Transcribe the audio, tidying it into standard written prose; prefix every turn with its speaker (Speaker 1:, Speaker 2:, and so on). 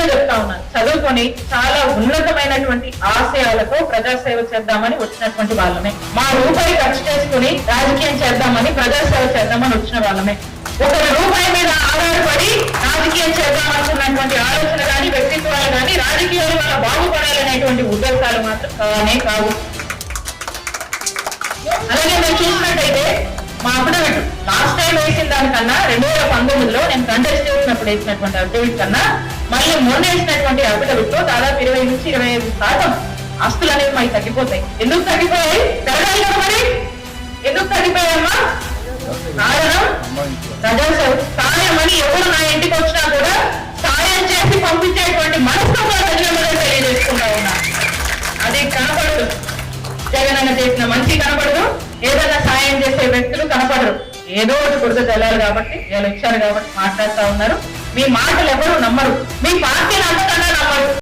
Speaker 1: నిజంగా చెప్తా ఉన్నాను, చదువుకొని చాలా ఉన్నతమైనటువంటి ఆశయాలతో ప్రజాసేవ చేద్దామని వచ్చినటువంటి వాళ్ళమే. మా రూపాయి ఖర్చు చేసుకుని రాజకీయం చేద్దామని ప్రజాసేవ చేద్దామని వచ్చిన వాళ్ళమే. ఒక రూపాయి మీద ఆధారపడి రాజకీయం చేద్దామనుకున్నటువంటి ఆలోచన కానీ వ్యక్తిత్వాలు కానీ రాజకీయాల వల్ల బాగుపడాలనేటువంటి ఉద్దేశాలు మాత్రం కానే కావు. అలాగే మీరు చూసినట్టయితే మా అఫిడవిట్ లాస్ట్ టైం వేసిన దానికన్నా 2019లో నేను కంటెస్ట్ చేసినప్పుడు వేసినటువంటి అఫిడవిట్ కన్నా మళ్ళీ మొన్న వేసినటువంటి అఫిడవిట్ లో దాదాపు 20 నుంచి 25% ఆస్తులు అనేవి మాకు తగ్గిపోతాయి. ఎందుకు తగ్గిపోయాయి? పెరగాలి కదా మరి. ఎందుకు తగ్గిపోయాయమ్మా? కారణం ప్రజాసేవ. సాయం అని ఎవరు నా ఇంటికి వచ్చినా కూడా సాయం చేసి పంపించేటువంటి మనసుతో ప్రజలందరూ తెలియజేసుకుంటా ఉన్నా. అది కనపడదు. జగనన్న చేసిన మంచి కనపడదు, ఏదైనా సాయం చేసే వ్యక్తులు కనపడరు. ఏదో ఒకటి కొడుకు తెలాలి కాబట్టి వీళ్ళు ఇచ్చారు కాబట్టి మాట్లాడుతూ ఉన్నారు. మీ మాటలు ఎవరు నమ్మరు. మీ పార్టీ